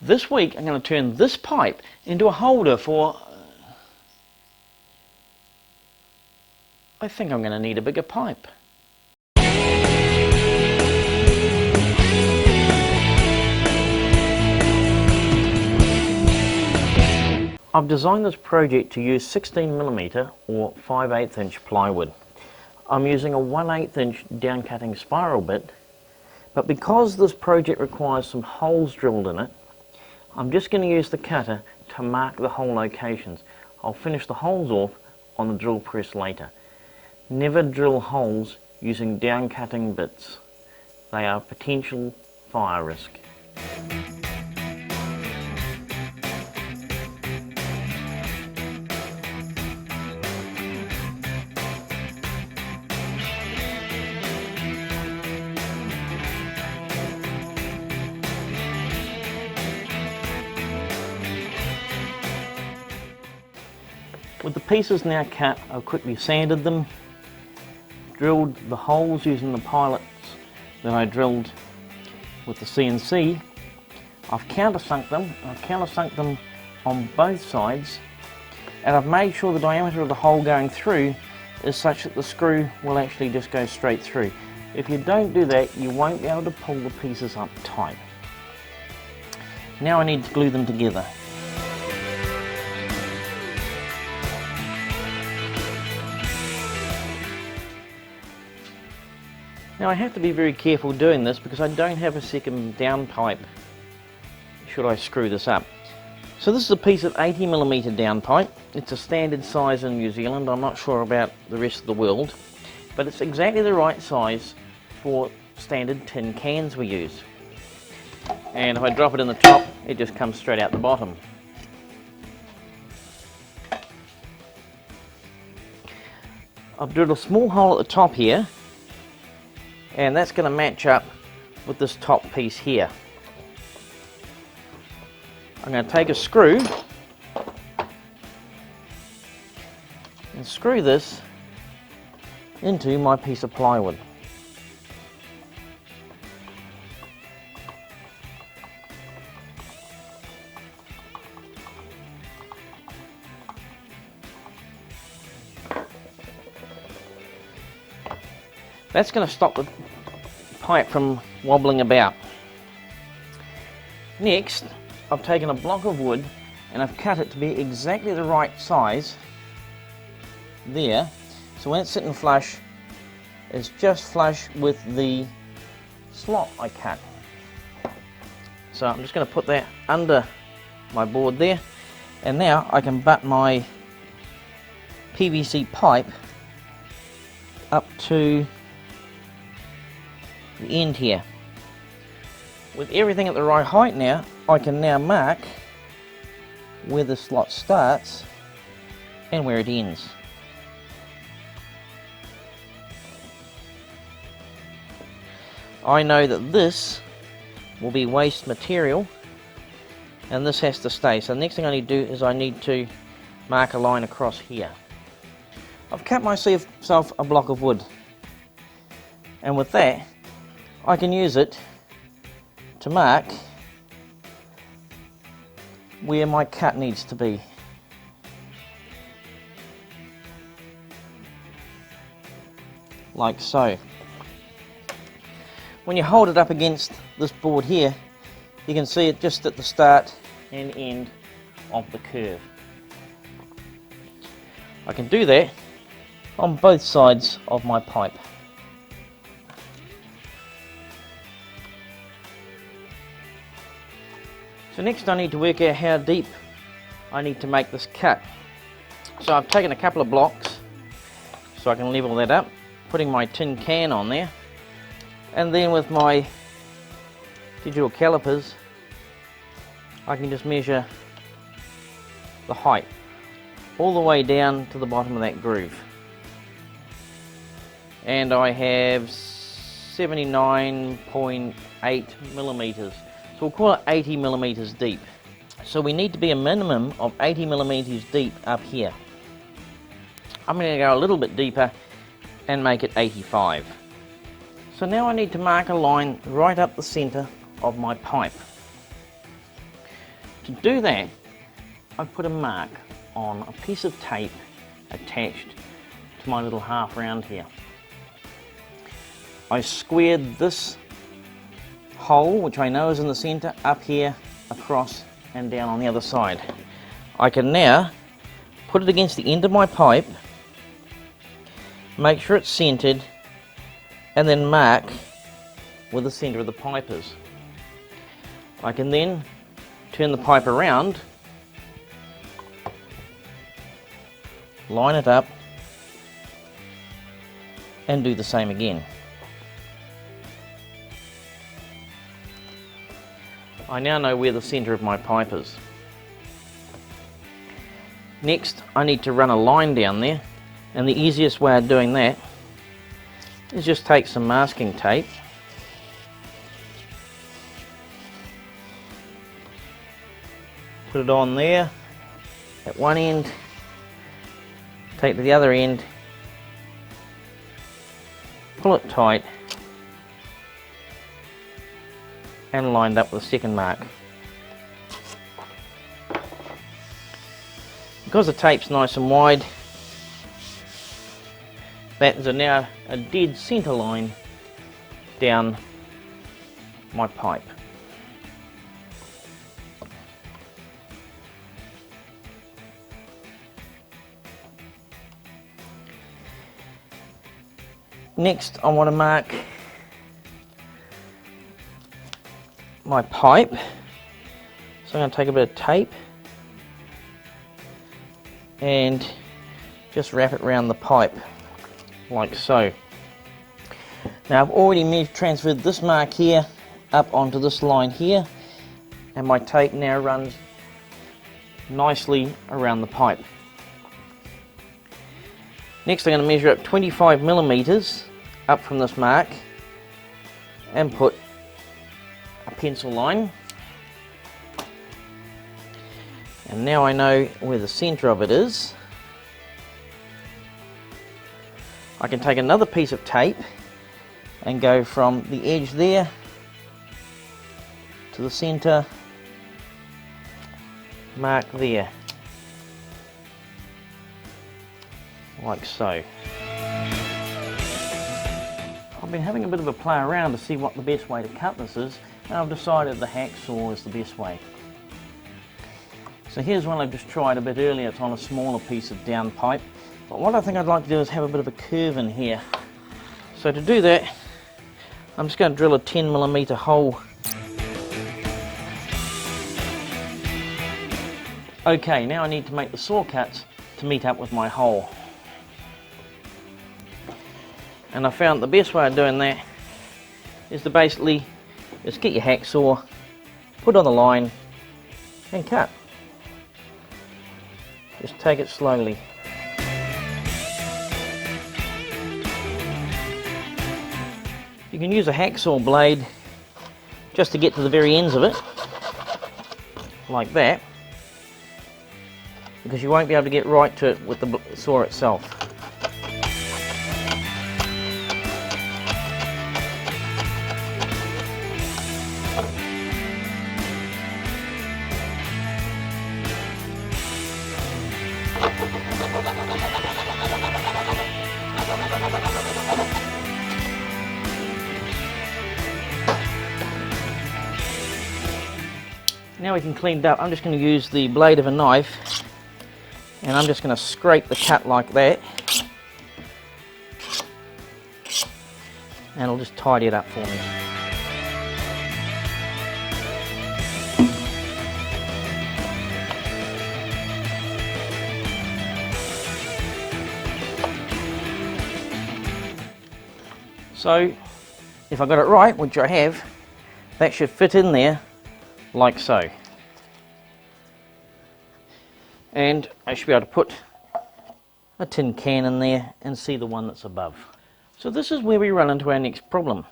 This week I'm going to turn this pipe into a holder for... I think I'm going to need a bigger pipe. I've designed this project to use 16mm or 5/8 inch plywood. I'm using a 1/8 inch down cutting spiral bit, but because this project requires some holes drilled in it, I'm just going to use the cutter to mark the hole locations. I'll finish the holes off on the drill press later. Never drill holes using down cutting bits. They are potential fire risk. With the pieces now cut, I've quickly sanded them, drilled the holes using the pilots that I drilled with the CNC. I've countersunk them on both sides, and I've made sure the diameter of the hole going through is such that the screw will actually just go straight through. If you don't do that, you won't be able to pull the pieces up tight. Now I need to glue them together. Now I have to be very careful doing this because I don't have a second down pipe should I screw this up. So this is a piece of 80mm down pipe. It's a standard size in New Zealand. I'm not sure about the rest of the world, but it's exactly the right size for standard tin cans we use. And if I drop it in the top, it just comes straight out the bottom. I've drilled a small hole at the top here, and that's going to match up with this top piece here. I'm going to take a screw and screw this into my piece of plywood. That's going to stop the pipe from wobbling about. Next, I've taken a block of wood and I've cut it to be exactly the right size there. So when it's sitting flush, it's just flush with the slot I cut. So I'm just going to put that under my board there, and now I can butt my PVC pipe up to the end here. With everything at the right height now, I can now mark where the slot starts and where it ends. I know that this will be waste material and this has to stay. So the next thing I need to do is I need to mark a line across here. I've cut myself a block of wood, and with that I can use it to mark where my cut needs to be. Like so. When you hold it up against this board here, you can see it just at the start and end of the curve. I can do that on both sides of my pipe. So next I need to work out how deep I need to make this cut. So I've taken a couple of blocks so I can level that up, putting my tin can on there, and then with my digital calipers I can just measure the height all the way down to the bottom of that groove. And I have 79.8 millimeters. So we'll call it 80 millimeters deep. So we need to be a minimum of 80 millimeters deep up here. I'm going to go a little bit deeper and make it 85. So now I need to mark a line right up the center of my pipe. To do that, I put a mark on a piece of tape attached to my little half round here. I squared this hole, which I know is in the centre, up here, across and down on the other side. I can now put it against the end of my pipe, make sure it's centred, and then mark where the centre of the pipe is. I can then turn the pipe around, line it up, and do the same again. I now know where the centre of my pipe is. Next, I need to run a line down there, and the easiest way of doing that is just take some masking tape, put it on there at one end, take to the other end, pull it tight, and lined up with a second mark. Because the tape's nice and wide, that is now a dead centre line down my pipe. Next, I want to mark my pipe. So I'm going to take a bit of tape and just wrap it around the pipe like so. Now I've already transferred this mark here up onto this line here, and my tape now runs nicely around the pipe. Next I'm going to measure up 25 millimeters up from this mark and put a pencil line. And now I know where the centre of it is. I can take another piece of tape and go from the edge there to the centre, mark there, like so. I've been having a bit of a play around to see what the best way to cut this is, and I've decided the hacksaw is the best way. So here's one I've just tried a bit earlier. It's on a smaller piece of down pipe, but what I think I'd like to do is have a bit of a curve in here. So to do that, I'm just going to drill a 10mm hole. Okay, now I need to make the saw cuts to meet up with my hole. And I found the best way of doing that is to basically just get your hacksaw, put it on the line and cut. Just take it slowly. You can use a hacksaw blade just to get to the very ends of it, like that, because you won't be able to get right to it with the saw itself. Now we can clean it up. I'm just going to use the blade of a knife and I'm just going to scrape the cut like that, and it'll just tidy it up for me. So if I got it right, which I have, that should fit in there like so. And I should be able to put a tin can in there and see the one that's above. So this is where we run into our next problem.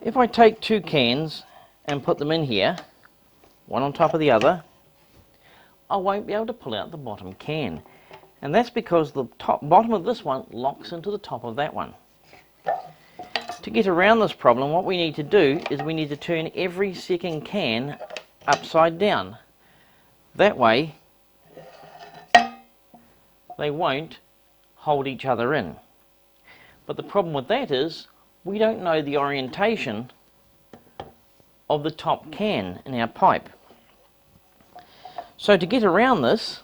If I take two cans and put them in here, one on top of the other, I won't be able to pull out the bottom can. And that's because the bottom of this one locks into the top of that one. To get around this problem, what we need to do is we need to turn every second can upside down. That way they won't hold each other in. But the problem with that is we don't know the orientation of the top can in our pipe. So to get around this,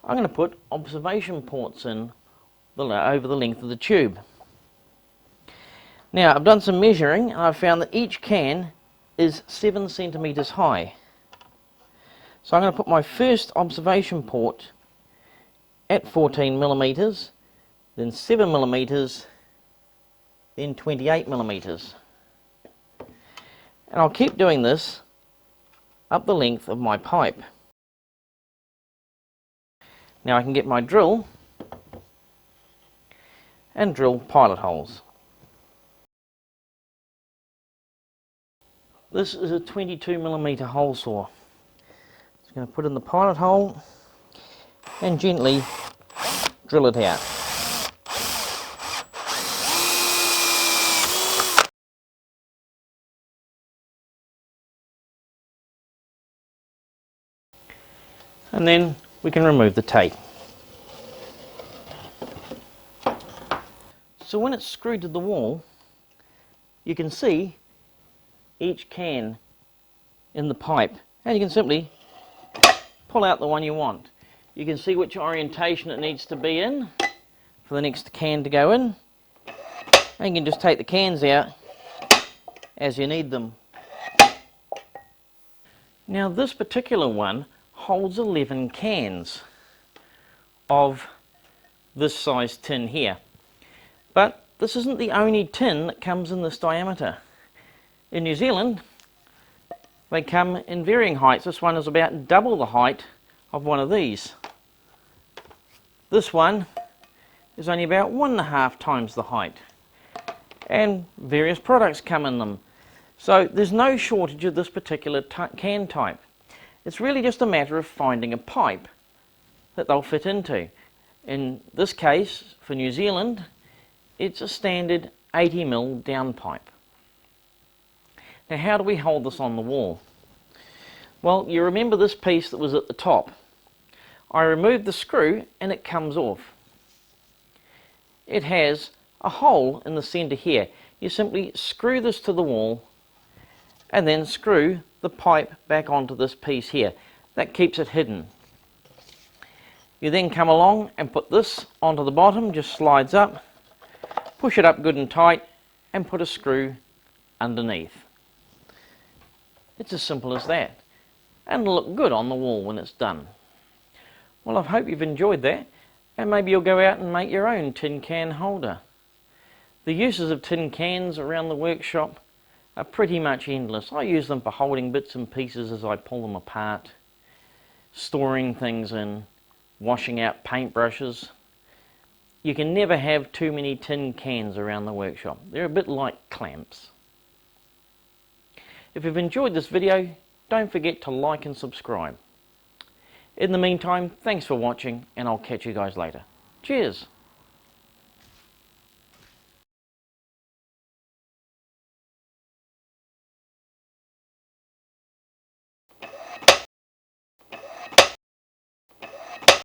I'm going to put observation ports in over the length of the tube. Now I've done some measuring and I've found that each can is 7 centimeters high. So I'm going to put my first observation port at 14 millimeters, then 7 millimeters, then 28 millimeters. And I'll keep doing this up the length of my pipe. Now I can get my drill and drill pilot holes. This is a 22 millimeter hole saw. Just going to put in the pilot hole and gently drill it out. And then we can remove the tape. So when it's screwed to the wall, you can see each can in the pipe, and you can simply pull out the one you want. You can see which orientation it needs to be in for the next can to go in, and you can just take the cans out as you need them. Now this particular one holds 11 cans of this size tin here, but this isn't the only tin that comes in this diameter. In New Zealand they come in varying heights. This one is about double the height of one of these. This one is only about 1.5 times the height, and various products come in them. So there's no shortage of this particular can type. It's really just a matter of finding a pipe that they'll fit into. In this case, for New Zealand, it's a standard 80mm downpipe. Now how do we hold this on the wall? Well, you remember this piece that was at the top. I removed the screw and it comes off. It has a hole in the centre here. You simply screw this to the wall and then screw the pipe back onto this piece here. That keeps it hidden. You then come along and put this onto the bottom, just slides up, push it up good and tight and put a screw underneath. It's as simple as that, and it'll look good on the wall when it's done. Well, I hope you've enjoyed that, and maybe you'll go out and make your own tin can holder. The uses of tin cans around the workshop are pretty much endless. I use them for holding bits and pieces as I pull them apart, storing things in, washing out paintbrushes. You can never have too many tin cans around the workshop. They're a bit like clamps. If you've enjoyed this video, don't forget to like and subscribe. In the meantime, thanks for watching, and I'll catch you guys later. Cheers!